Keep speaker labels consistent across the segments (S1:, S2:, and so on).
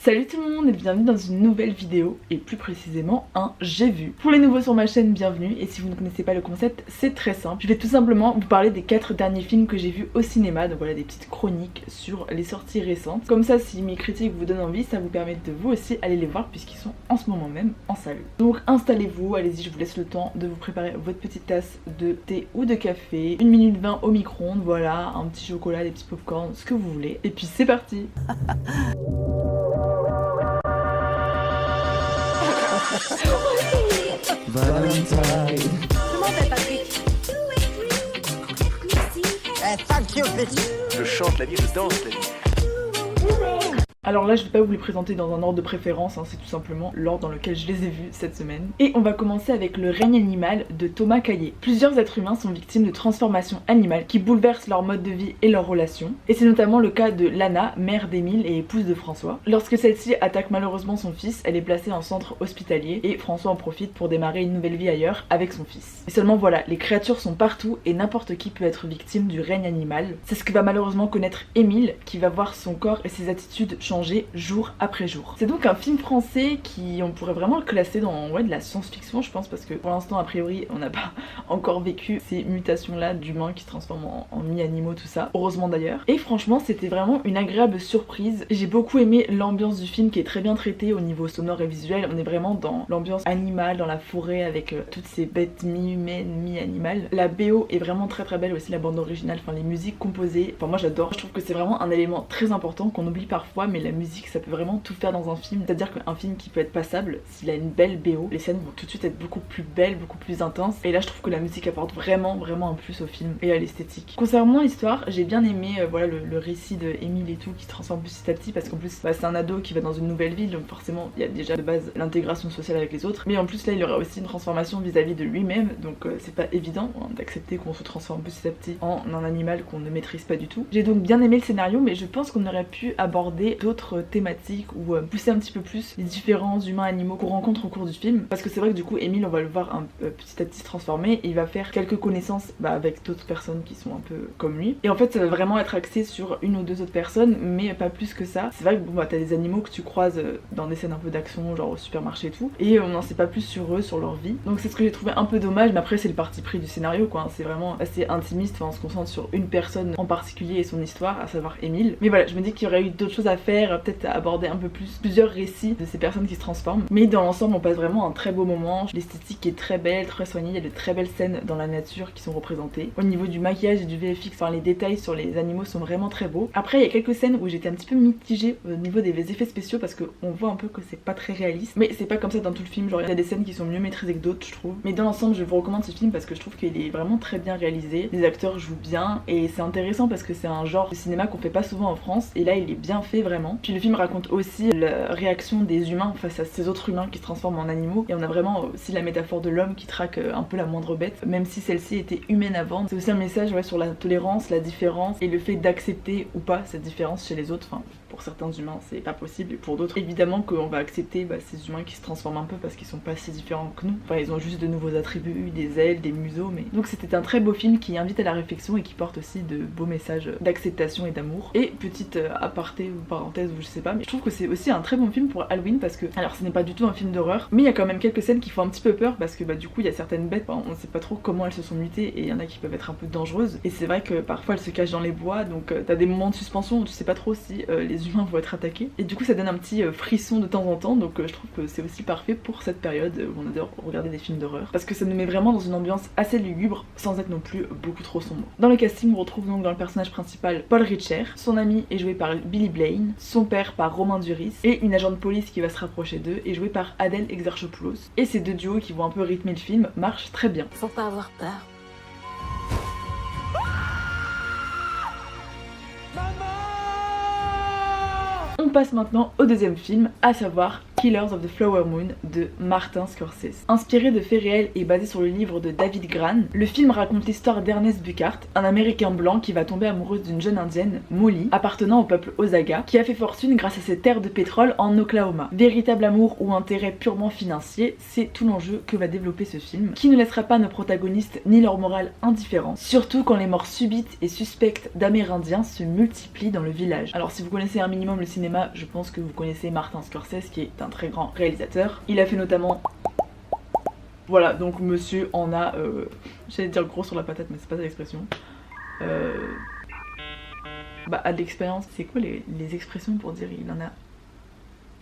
S1: Salut tout le monde et bienvenue dans une nouvelle vidéo et plus précisément un j'ai vu. Pour les nouveaux sur ma chaîne, bienvenue, et si vous ne connaissez pas le concept, c'est très simple. Je vais tout simplement vous parler des 4 derniers films que j'ai vus au cinéma, donc voilà des petites chroniques sur les sorties récentes. Comme ça, si mes critiques vous donnent envie, ça vous permet de vous aussi aller les voir puisqu'ils sont en ce moment même en salle. Donc installez-vous, allez-y, je vous laisse le temps de vous préparer votre petite tasse de thé ou de café, 1 minute 20 au micro-ondes, voilà, un petit chocolat, des petits popcorn, ce que vous voulez. Et puis c'est parti.
S2: Valentine.
S3: Comment va Patrick?
S4: Thank you, bitch.
S5: Je chante la vie, je danse la vie.
S1: Alors là je vais pas vous les présenter dans un ordre de préférence, hein, c'est tout simplement l'ordre dans lequel je les ai vus cette semaine. Et on va commencer avec Le règne animal de Thomas Caillet. Plusieurs êtres humains sont victimes de transformations animales qui bouleversent leur mode de vie et leurs relations. Et c'est notamment le cas de Lana, mère d'Émile et épouse de François. Lorsque celle-ci attaque malheureusement son fils, elle est placée en centre hospitalier et François en profite pour démarrer une nouvelle vie ailleurs avec son fils. Et seulement voilà, les créatures sont partout et n'importe qui peut être victime du règne animal. C'est ce que va malheureusement connaître Émile, qui va voir son corps et ses attitudes changer jour après jour. C'est donc un film français qui, on pourrait vraiment le classer dans de la science-fiction, je pense, parce que pour l'instant a priori on n'a pas encore vécu ces mutations là d'humains qui se transforment en mi-animaux, tout ça, heureusement d'ailleurs. Et franchement c'était vraiment une agréable surprise. J'ai beaucoup aimé l'ambiance du film qui est très bien traitée au niveau sonore et visuel. On est vraiment dans l'ambiance animale, dans la forêt avec toutes ces bêtes mi-humaines, mi-animales. La BO est vraiment très très belle aussi, la bande originale, enfin les musiques composées, enfin moi j'adore. Je trouve que c'est vraiment un élément très important qu'on oublie parfois, mais la musique ça peut vraiment tout faire dans un film. C'est à dire qu'un film qui peut être passable, s'il a une belle BO, les scènes vont tout de suite être beaucoup plus belles, beaucoup plus intenses, et là je trouve que la musique apporte vraiment un plus au film et à l'esthétique. Concernant l'histoire, j'ai bien aimé voilà le récit de Émile et tout qui se transforme petit à petit, parce qu'en plus c'est un ado qui va dans une nouvelle ville, donc forcément il y a déjà de base l'intégration sociale avec les autres, mais en plus là il y aura aussi une transformation vis-à-vis de lui-même, donc c'est pas évident hein, d'accepter qu'on se transforme petit à petit en un animal qu'on ne maîtrise pas du tout. J'ai donc bien aimé le scénario, mais je pense qu'on aurait pu aborder d'autres thématiques ou pousser un petit peu plus les différents humains animaux qu'on rencontre au cours du film, parce que c'est vrai que du coup Émile on va le voir petit à petit se transformer et il va faire quelques connaissances avec d'autres personnes qui sont un peu comme lui, et en fait ça va vraiment être axé sur une ou deux autres personnes mais pas plus que ça. C'est vrai que bon, t'as des animaux que tu croises dans des scènes un peu d'action genre au supermarché et tout, et on n'en sait pas plus sur eux, sur leur vie, donc c'est ce que j'ai trouvé un peu dommage, mais après c'est le parti pris du scénario quoi, c'est vraiment assez intimiste, enfin on se concentre sur une personne en particulier et son histoire, à savoir Émile, mais voilà je me dis qu'il y aurait eu d'autres choses à faire, peut-être à aborder un peu plus plusieurs récits de ces personnes qui se transforment, mais dans l'ensemble on passe vraiment un très beau moment. L'esthétique est très belle, très soignée, il y a de très belles scènes dans la nature qui sont représentées. Au niveau du maquillage et du VFX, enfin les détails sur les animaux sont vraiment très beaux. Après il y a quelques scènes où j'étais un petit peu mitigée au niveau des effets spéciaux parce qu'on voit un peu que c'est pas très réaliste, mais c'est pas comme ça dans tout le film, genre il y a des scènes qui sont mieux maîtrisées que d'autres je trouve, mais dans l'ensemble je vous recommande ce film parce que je trouve qu'il est vraiment très bien réalisé, les acteurs jouent bien et c'est intéressant parce que c'est un genre de cinéma qu'on fait pas souvent en France et là il est bien fait vraiment. Puis le film raconte aussi la réaction des humains face à ces autres humains qui se transforment en animaux, et on a vraiment aussi la métaphore de l'homme qui traque un peu la moindre bête, même si celle-ci était humaine avant. C'est aussi un message sur la tolérance, la différence et le fait d'accepter ou pas cette différence chez les autres. Enfin, pour certains humains c'est pas possible et pour d'autres évidemment qu'on va accepter ces humains qui se transforment un peu parce qu'ils sont pas si différents que nous. Enfin ils ont juste de nouveaux attributs, des ailes, des museaux, mais donc c'était un très beau film qui invite à la réflexion et qui porte aussi de beaux messages d'acceptation et d'amour. Et petite aparté ou parenthèse ou je sais pas, mais je trouve que c'est aussi un très bon film pour Halloween parce que, alors ce n'est pas du tout un film d'horreur, mais il y a quand même quelques scènes qui font un petit peu peur parce que du coup il y a certaines bêtes, on sait pas trop comment elles se sont mutées et il y en a qui peuvent être un peu dangereuses et c'est vrai que parfois elles se cachent dans les bois, donc t'as des moments de suspension où tu sais pas trop si les humains vont être attaqués et du coup ça donne un petit frisson de temps en temps, donc je trouve que c'est aussi parfait pour cette période où on adore regarder des films d'horreur parce que ça nous met vraiment dans une ambiance assez lugubre sans être non plus beaucoup trop sombre. Dans le casting on retrouve donc dans le personnage principal Paul Richer, son ami est joué par Billy Blaine, son père par Romain Duris et une agent de police qui va se rapprocher d'eux est jouée par Adèle Exarchopoulos, et ces deux duos qui vont un peu rythmer le film marchent très bien.
S3: Faut pas avoir peur.
S1: On passe maintenant au deuxième film, à savoir Killers of the Flower Moon de Martin Scorsese. Inspiré de faits réels et basé sur le livre de David Grann, le film raconte l'histoire d'Ernest Buckhart, un américain blanc qui va tomber amoureuse d'une jeune indienne, Molly, appartenant au peuple Osage, qui a fait fortune grâce à ses terres de pétrole en Oklahoma. Véritable amour ou intérêt purement financier, c'est tout l'enjeu que va développer ce film, qui ne laissera pas nos protagonistes ni leur morale indifférents, surtout quand les morts subites et suspectes d'Amérindiens se multiplient dans le village. Alors si vous connaissez un minimum le cinéma, je pense que vous connaissez Martin Scorsese, qui est un très grand réalisateur. Il a fait notamment... Voilà, donc monsieur en a... J'allais dire gros sur la patate, mais c'est pas ça l'expression. Bah, à de l'expérience, c'est quoi les expressions pour dire il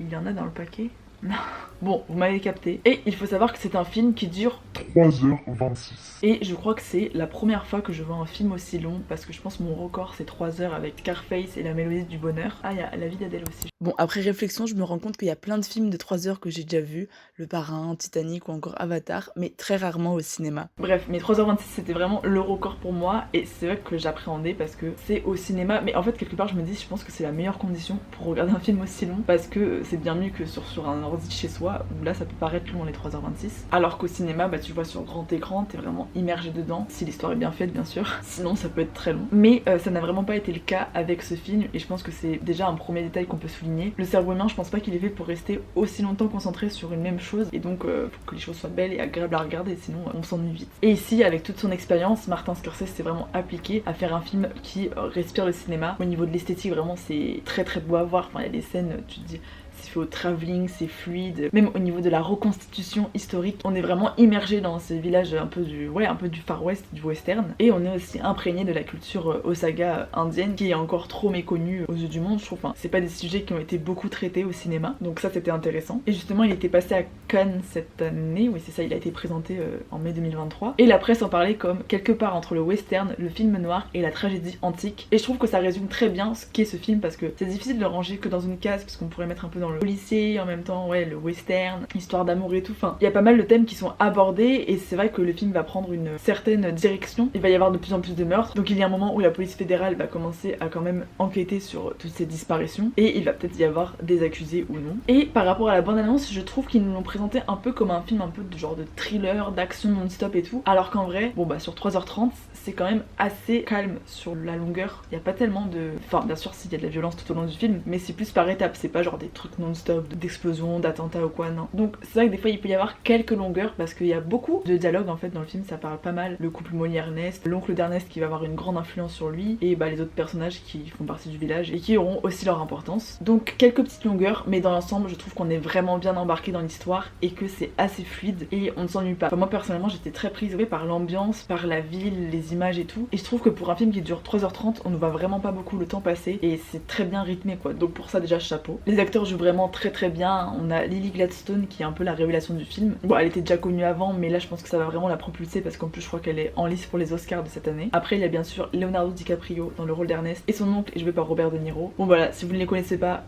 S1: y en a dans le paquet? Non. Bon, vous m'avez capté. Et il faut savoir que c'est un film qui dure
S2: 3h26.
S1: et je crois que c'est la première fois que je vois un film aussi long, parce que je pense que mon record c'est 3 heures avec Scarface et La Mélodie du Bonheur. Ah, il y a La Vie d'Adèle aussi. Bon, après réflexion, je me rends compte qu'il y a plein de films de 3 heures que j'ai déjà vus, Le Parrain, Titanic ou encore Avatar, mais très rarement au cinéma. Bref, mais 3h26 c'était vraiment le record pour moi, et c'est vrai que j'appréhendais parce que c'est au cinéma, mais en fait quelque part je me dis, je pense que c'est la meilleure condition pour regarder un film aussi long, parce que c'est bien mieux que sur un ordi chez soi, où là ça peut paraître long les 3h26, alors qu'au cinéma, bah tu le vois sur grand écran, t'es vraiment immergé dedans, si l'histoire est bien faite bien sûr, sinon ça peut être très long. Mais ça n'a vraiment pas été le cas avec ce film, et je pense que c'est déjà un premier détail qu'on peut souligner. Le cerveau humain, je pense pas qu'il est fait pour rester aussi longtemps concentré sur une même chose, et donc faut que les choses soient belles et agréables à regarder, sinon on s'ennuie vite. Et ici, avec toute son expérience, Martin Scorsese s'est vraiment appliqué à faire un film qui respire le cinéma. Au niveau de l'esthétique, vraiment c'est très très beau à voir, enfin il y a des scènes, tu te dis... c'est fait au travelling, c'est fluide, même au niveau de la reconstitution historique, on est vraiment immergé dans ce village un peu du Far West, du western, et on est aussi imprégné de la culture Osage indienne, qui est encore trop méconnue aux yeux du monde, je trouve. Enfin, c'est pas des sujets qui ont été beaucoup traités au cinéma, donc ça c'était intéressant. Et justement, il était passé à Cannes cette année, oui c'est ça, il a été présenté en mai 2023, et la presse en parlait comme quelque part entre le western, le film noir et la tragédie antique, et je trouve que ça résume très bien ce qu'est ce film, parce que c'est difficile de le ranger que dans une case, parce qu'on pourrait mettre un peu dans le policier, en même temps ouais le western, histoire d'amour et tout, enfin il y a pas mal de thèmes qui sont abordés, et c'est vrai que le film va prendre une certaine direction, il va y avoir de plus en plus de meurtres, donc il y a un moment où la police fédérale va commencer à quand même enquêter sur toutes ces disparitions, et il va peut-être y avoir des accusés ou non. Et par rapport à la bande-annonce, je trouve qu'ils nous l'ont présenté un peu comme un film un peu de genre de thriller, d'action non-stop et tout, alors qu'en vrai, bon bah sur 3h30, c'est quand même assez calme sur la longueur, il y a pas tellement de... Enfin bien sûr s'il y a de la violence tout au long du film, mais c'est plus par étapes, c'est pas genre des trucs non-stop, d'explosions, d'attentats ou quoi, non. Donc c'est vrai que des fois il peut y avoir quelques longueurs, parce qu'il y a beaucoup de dialogues en fait dans le film, ça parle pas mal. Le couple Molly-Ernest, l'oncle d'Ernest qui va avoir une grande influence sur lui, et bah les autres personnages qui font partie du village et qui auront aussi leur importance. Donc quelques petites longueurs, mais dans l'ensemble je trouve qu'on est vraiment bien embarqué dans l'histoire et que c'est assez fluide et on ne s'ennuie pas. Enfin, moi personnellement j'étais très prise par l'ambiance, par la ville, les images et tout, et je trouve que pour un film qui dure 3h30, on ne voit vraiment pas beaucoup le temps passer, et c'est très bien rythmé quoi, donc pour ça déjà chapeau. Les acteurs jouent vraiment très bien, on a Lily Gladstone qui est un peu la révélation du film. Bon elle était déjà connue avant, mais là je pense que ça va vraiment la propulser, parce qu'en plus je crois qu'elle est en lice pour les Oscars de cette année. Après il y a bien sûr Leonardo DiCaprio dans le rôle d'Ernest, et son oncle est joué par Robert De Niro. Bon voilà, si vous ne les connaissez pas,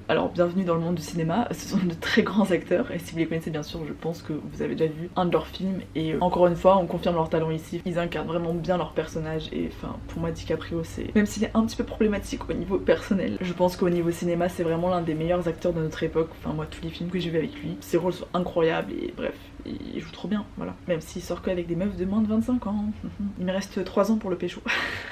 S1: alors bienvenue dans le monde du cinéma, ce sont de très grands acteurs, et si vous les connaissez bien sûr je pense que vous avez déjà vu un de leurs films, et encore une fois on confirme leur talent ici, ils incarnent vraiment bien leur personnage, et enfin pour moi DiCaprio c'est, même s'il est un petit peu problématique au niveau personnel, je pense qu'au niveau cinéma c'est vraiment l'un des meilleurs acteurs de notre époque. Enfin moi tous les films que j'ai vu avec lui, ses rôles sont incroyables, et bref, il joue trop bien, voilà. Même s'il sort qu'avec des meufs de moins de 25 ans. Il me reste 3 ans pour le pécho.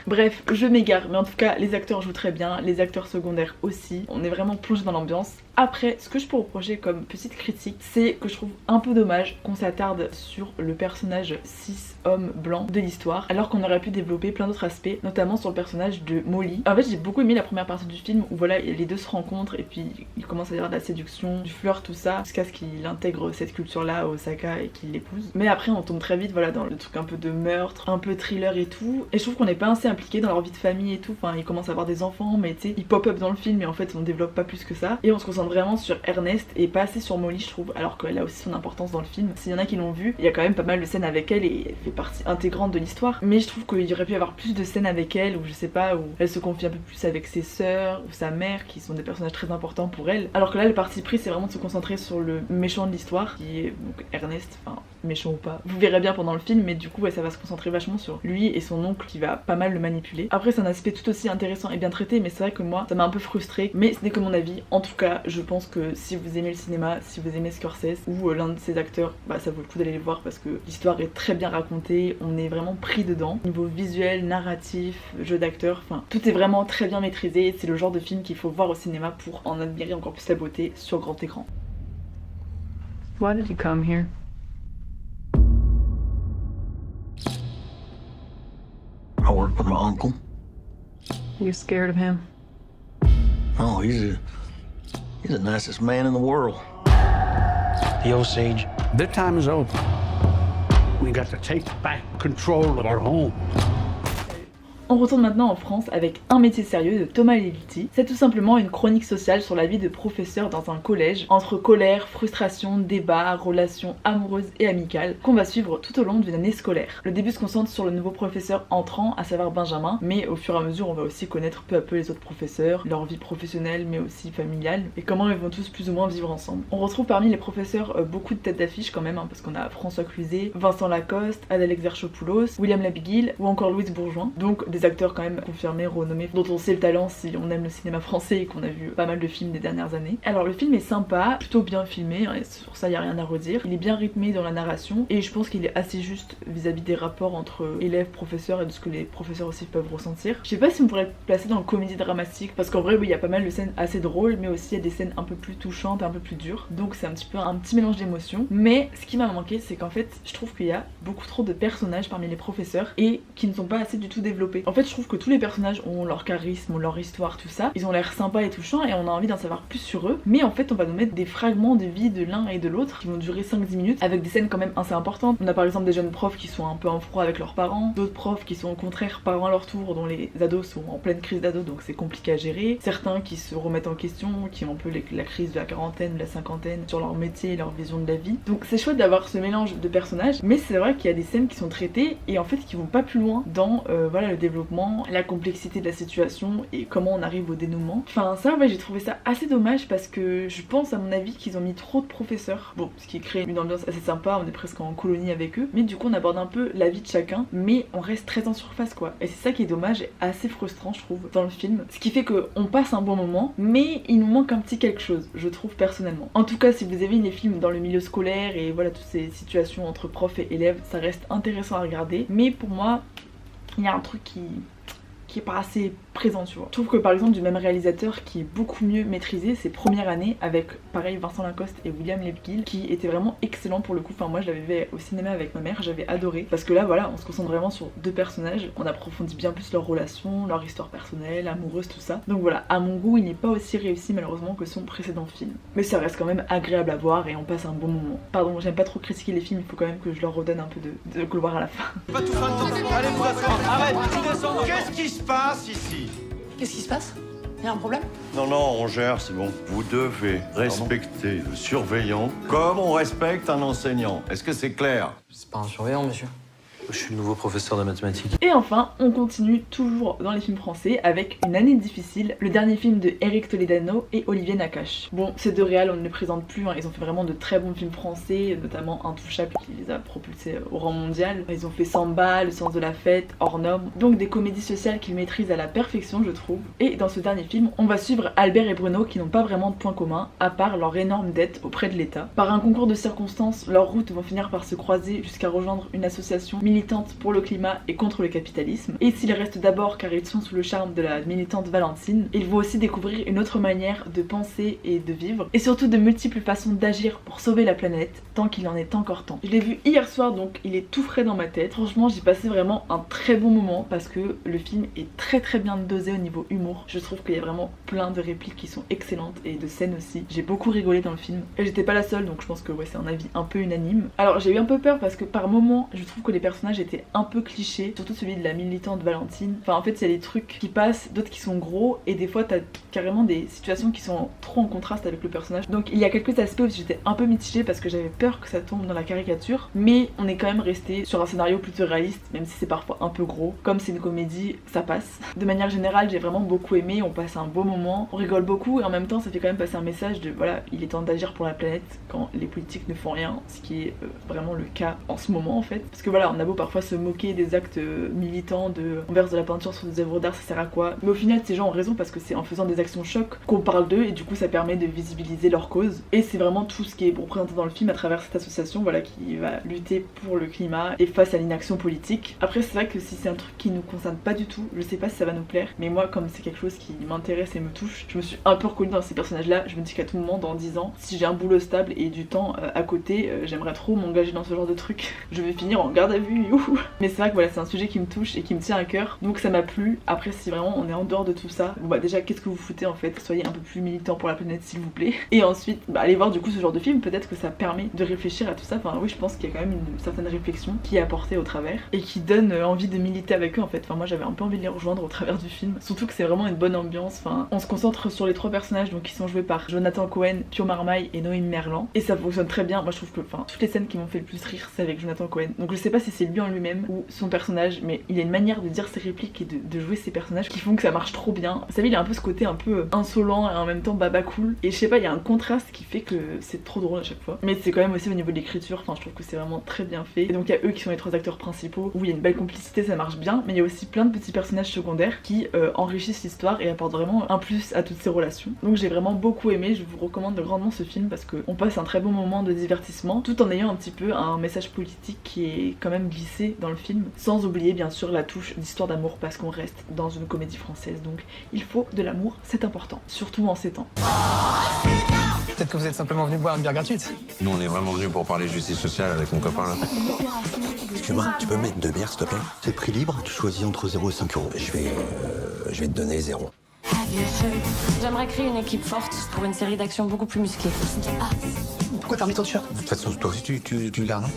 S1: Bref, je m'égare, mais en tout cas les acteurs jouent très bien, les acteurs secondaires aussi, on est vraiment plongé dans l'ambiance. Après, ce que je peux reprocher comme petite critique, c'est que je trouve un peu dommage qu'on s'attarde sur le personnage cis homme blanc de l'histoire, alors qu'on aurait pu développer plein d'autres aspects, notamment sur le personnage de Molly. En fait j'ai beaucoup aimé la première partie du film où voilà les deux se rencontrent, et puis il commence à y avoir de la séduction, du flirt, tout ça, jusqu'à ce qu'il intègre cette culture là au Osaka et qu'il l'épouse. Mais après on tombe très vite voilà dans le truc un peu de meurtre, un peu thriller et tout, et je trouve qu'on n'est pas assez impliqué dans leur vie de famille et tout. Enfin ils commencent à avoir des enfants, mais tu sais ils pop up dans le film, et en fait on développe pas plus que ça, et on se concentre vraiment sur Ernest et pas assez sur Molly je trouve, alors qu'elle a aussi son importance dans le film. S'il y en a qui l'ont vu, il y a quand même pas mal de scènes avec elle, et elle fait partie intégrante de l'histoire, mais je trouve qu'il y aurait pu y avoir plus de scènes avec elle, ou je sais pas, où elle se confie un peu plus avec ses sœurs ou sa mère, qui sont des personnages très importants pour elle, alors que là le parti pris c'est vraiment de se concentrer sur le méchant de l'histoire, qui est donc Ernest, Ernest, enfin méchant ou pas, vous verrez bien pendant le film, mais du coup ouais, ça va se concentrer vachement sur lui et son oncle qui va pas mal le manipuler. Après c'est un aspect tout aussi intéressant et bien traité, mais c'est vrai que moi ça m'a un peu frustrée, mais ce n'est que mon avis. En tout cas je pense que si vous aimez le cinéma, si vous aimez Scorsese ou l'un de ses acteurs, bah ça vaut le coup d'aller les voir parce que l'histoire est très bien racontée, on est vraiment pris dedans. Niveau visuel, narratif, jeu d'acteur, enfin tout est vraiment très bien maîtrisé. C'est le genre de film qu'il faut voir au cinéma pour en admirer encore plus la beauté sur grand écran.
S6: Why did you come here?
S7: I work with my uncle.
S6: You scared of him?
S7: Oh, he's the nicest man in the world.
S8: The Osage.
S9: Their time is over. We got to take back control of our home.
S1: On retourne maintenant en France avec Un métier sérieux de Thomas Lilti. C'est tout simplement une chronique sociale sur la vie de professeur dans un collège, entre colère, frustration, débat, relations amoureuses et amicales, qu'on va suivre tout au long d'une année scolaire. Le début se concentre sur le nouveau professeur entrant, à savoir Benjamin, mais au fur et à mesure on va aussi connaître peu à peu les autres professeurs, leur vie professionnelle mais aussi familiale, et comment ils vont tous plus ou moins vivre ensemble. On retrouve parmi les professeurs beaucoup de têtes d'affiche quand même, parce qu'on a François Cluzet, Vincent Lacoste, Adèle Exarchopoulos, William Labiguil ou encore Louise Bourgoin, donc des acteurs quand même confirmés, renommés, dont on sait le talent si on aime le cinéma français et qu'on a vu pas mal de films des dernières années. Alors le film est sympa, plutôt bien filmé, et sur ça il y a rien à redire. Il est bien rythmé dans la narration et je pense qu'il est assez juste vis-à-vis des rapports entre élèves, professeurs et de ce que les professeurs aussi peuvent ressentir. Je sais pas si on pourrait le placer dans le comédie dramatique parce qu'en vrai oui, il y a pas mal de scènes assez drôles, mais aussi il y a des scènes un peu plus touchantes, un peu plus dures, donc c'est un petit mélange d'émotions. Mais ce qui m'a manqué, c'est qu'en fait je trouve qu'il y a beaucoup trop de personnages parmi les professeurs et qui ne sont pas assez du tout développés. En fait je trouve que tous les personnages ont leur charisme, ont leur histoire, tout ça, ils ont l'air sympas et touchants et on a envie d'en savoir plus sur eux, mais en fait on va nous mettre des fragments de vie de l'un et de l'autre qui vont durer 5-10 minutes avec des scènes quand même assez importantes. On a par exemple des jeunes profs qui sont un peu en froid avec leurs parents, d'autres profs qui sont au contraire parents à leur tour, dont les ados sont en pleine crise d'ado donc c'est compliqué à gérer, certains qui se remettent en question, qui ont un peu la crise de la quarantaine, de la cinquantaine sur leur métier, leur vision de la vie. Donc c'est chouette d'avoir ce mélange de personnages, mais c'est vrai qu'il y a des scènes qui sont traitées et en fait qui vont pas plus loin dans voilà, le développement, la complexité de la situation et comment on arrive au dénouement. Enfin ça ouais, j'ai trouvé ça assez dommage parce que je pense à mon avis qu'ils ont mis trop de professeurs, bon ce qui crée une ambiance assez sympa, on est presque en colonie avec eux, mais du coup on aborde un peu la vie de chacun, mais on reste très en surface quoi, et c'est ça qui est dommage et assez frustrant je trouve dans le film, ce qui fait qu'on passe un bon moment mais il nous manque un petit quelque chose, je trouve personnellement. En tout cas si vous aimez les films dans le milieu scolaire et voilà toutes ces situations entre profs et élèves, ça reste intéressant à regarder, mais pour moi il y a un truc qui est pas assez présent, tu vois. Je trouve que par exemple du même réalisateur qui est beaucoup mieux maîtrisé, c'est Première année avec pareil Vincent Lacoste et William Lebguil qui était vraiment excellent pour le coup. Enfin moi je l'avais vu au cinéma avec ma mère, j'avais adoré parce que là voilà on se concentre vraiment sur deux personnages, on approfondit bien plus leur relation, leur histoire personnelle, amoureuse, tout ça. Donc voilà, à mon goût il n'est pas aussi réussi malheureusement que son précédent film, mais ça reste quand même agréable à voir et on passe un bon moment. Pardon, j'aime pas trop critiquer les films, il faut quand même que je leur redonne un peu de gloire à la fin.
S5: Pas tout fin de temps. Allez vous asseoir. Arrête, tu descends. Qu'est-ce qui se passe ici?
S3: Qu'est-ce qui se passe? Y a un problème?
S10: Non, non, on gère, c'est bon. Vous devez respecter le surveillant comme on respecte un enseignant. Est-ce que c'est clair?
S8: C'est pas un surveillant, monsieur. Je suis le nouveau professeur de mathématiques.
S1: Et enfin, on continue toujours dans les films français avec Une année difficile, le dernier film de Eric Toledano et Olivier Nakache. Bon, ces deux réals, on ne les présente plus, hein. Ils ont fait vraiment de très bons films français, notamment Intouchable qui les a propulsés au rang mondial. Ils ont fait Samba, Le sens de la fête, Hors normes, donc des comédies sociales qu'ils maîtrisent à la perfection, je trouve. Et dans ce dernier film, on va suivre Albert et Bruno qui n'ont pas vraiment de point commun, à part leur énorme dette auprès de l'État. Par un concours de circonstances, leurs routes vont finir par se croiser jusqu'à rejoindre une association militante pour le climat et contre le capitalisme. Et s'ils restent d'abord car ils sont sous le charme de la militante Valentine, ils vont aussi découvrir une autre manière de penser et de vivre, et surtout de multiples façons d'agir pour sauver la planète, tant qu'il en est encore temps. Je l'ai vu hier soir donc il est tout frais dans ma tête. Franchement j'ai passé vraiment un très bon moment parce que le film est très bien dosé au niveau humour. Je trouve qu'il y a vraiment plein de répliques qui sont excellentes et de scènes aussi. J'ai beaucoup rigolé dans le film et j'étais pas la seule donc je pense que ouais c'est un avis un peu unanime. Alors j'ai eu un peu peur parce que par moments je trouve que les personnages personnages étaient un peu clichés, surtout celui de la militante Valentine. Enfin en fait il y a des trucs qui passent, d'autres qui sont gros, et des fois t'as carrément des situations qui sont trop en contraste avec le personnage. Donc il y a quelques aspects où j'étais un peu mitigée parce que j'avais peur que ça tombe dans la caricature, mais on est quand même resté sur un scénario plutôt réaliste, même si c'est parfois un peu gros. Comme c'est une comédie, ça passe. De manière générale, j'ai vraiment beaucoup aimé, on passe un beau moment, on rigole beaucoup, et en même temps ça fait quand même passer un message de voilà, il est temps d'agir pour la planète quand les politiques ne font rien, ce qui est vraiment le cas en ce moment en fait. Parce que voilà, on a beau parfois se moquer des actes militants, on verse de la peinture sur des œuvres d'art, ça sert à quoi? Mais au final ces gens ont raison parce que c'est en faisant des actions chocs qu'on parle d'eux, et du coup ça permet de visibiliser leur cause. Et c'est vraiment tout ce qui est représenté dans le film à travers cette association, voilà, qui va lutter pour le climat et face à l'inaction politique. Après c'est vrai que si c'est un truc qui nous concerne pas du tout, je sais pas si ça va nous plaire, mais moi comme c'est quelque chose qui m'intéresse et me touche, je me suis un peu reconnue dans ces personnages là. Je me dis qu'à tout moment dans 10 ans, si j'ai un boulot stable et du temps à côté, j'aimerais trop m'engager dans ce genre de truc. Je vais finir en garde à vue, youhou. Mais c'est vrai que voilà, c'est un sujet qui me touche et qui me tient à cœur, donc ça m'a plu. Après si vraiment on est en dehors de tout ça, bon bah déjà qu'est-ce que vous foutez en fait? Soyez un peu plus militant pour la planète s'il vous plaît. Et ensuite bah, allez voir du coup ce genre de film, peut-être que ça permet de réfléchir à tout ça. Enfin oui, je pense qu'il y a quand même une certaine réflexion qui est apportée au travers et qui donne envie de militer avec eux en fait. Enfin moi j'avais un peu envie de les rejoindre au travers du film, surtout que c'est vraiment une bonne ambiance. Enfin on se concentre sur les trois personnages donc qui sont joués par Jonathan Cohen, Pio Marmaille et Noémie Merlan, et ça fonctionne très bien. Moi je trouve que enfin toutes les scènes qui m'ont fait le plus rire c'est avec Jonathan Cohen, donc je sais pas si c'est lui en lui-même ou son personnage, mais il a une manière de dire ses répliques et de jouer ses personnages qui font que ça marche trop bien. Vous savez, il a un peu ce côté un peu insolent et en même temps baba cool, et je sais pas, il y a un contraste qui fait que c'est trop drôle à chaque fois. Mais c'est quand même aussi au niveau de l'écriture, enfin je trouve que c'est vraiment très bien fait. Et donc il y a eux qui sont les trois acteurs principaux, où il y a une belle complicité, ça marche bien, mais il y a aussi plein de petits personnages secondaires qui enrichissent l'histoire et apportent vraiment un plus à toutes ces relations. Donc j'ai vraiment beaucoup aimé, je vous recommande grandement ce film parce qu'on passe un très bon moment de divertissement tout en ayant un petit peu un message politique qui est quand même glissé dans le film, sans oublier bien sûr la touche d'histoire d'amour parce qu'on reste dans une comédie française, donc il faut de l'amour, c'est important, surtout en ces temps.
S11: Peut-être que vous êtes simplement venu boire une bière gratuite.
S12: Nous, on est vraiment venus pour parler justice sociale avec mon copain là.
S13: Excuse-moi, tu peux me mettre 2 bières s'il te plaît? C'est prix libre, tu choisis entre 0 et 5 euros. Je vais te donner 0.
S14: J'aimerais créer une équipe forte pour une série d'actions beaucoup plus musclées.
S11: Pourquoi t'as remis ton t-shirt?
S13: De toute façon, toi aussi, tu le gardes, non?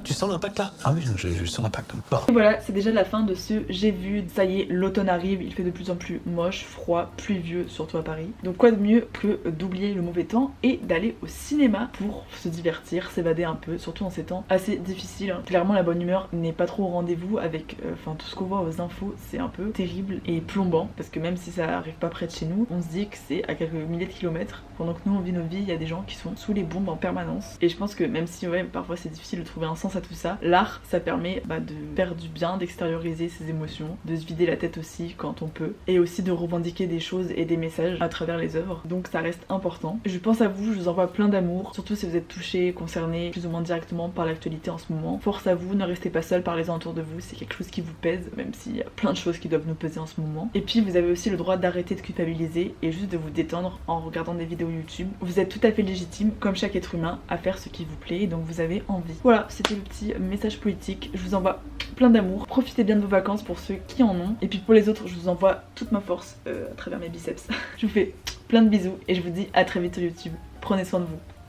S13: Tu sens l'impact là?
S11: Ah oui, je sens l'impact. Bon.
S1: Et voilà, c'est déjà la fin de ce J'ai vu. Ça y est, l'automne arrive, il fait de plus en plus moche, froid, pluvieux, surtout à Paris. Donc quoi de mieux que d'oublier le mauvais temps et d'aller au cinéma pour se divertir, s'évader un peu, surtout en ces temps assez difficiles. Clairement la bonne humeur n'est pas trop au rendez-vous avec tout ce qu'on voit aux infos, c'est un peu terrible et plombant, parce que même si ça arrive pas près de chez nous, on se dit que c'est à quelques milliers de kilomètres. Pendant que nous on vit nos vies, il y a des gens qui sont sous les bombes en permanence. Et je pense que même si ouais, parfois c'est difficile de trouver un sens à tout ça, l'art ça permet de faire du bien, d'extérioriser ses émotions, de se vider la tête aussi quand on peut, et aussi de revendiquer des choses et des messages à travers les œuvres, donc ça reste important. Je pense à vous, je vous envoie plein d'amour, surtout si vous êtes touchés, concernés plus ou moins directement par l'actualité en ce moment. Force à vous, ne restez pas seul, parlez-en autour de vous, c'est quelque chose qui vous pèse, même s'il y a plein de choses qui doivent nous peser en ce moment. Et puis vous avez aussi le droit d'arrêter de culpabiliser et juste de vous détendre en regardant des vidéos YouTube. Vous êtes tout à fait légitime, comme chaque être humain, à faire ce qui vous plaît, donc vous avez envie. Voilà, c'était le petit message politique, je vous envoie plein d'amour, profitez bien de vos vacances pour ceux qui en ont, et puis pour les autres je vous envoie toute ma force à travers mes biceps. Je vous fais plein de bisous et je vous dis à très vite sur YouTube, prenez soin de vous.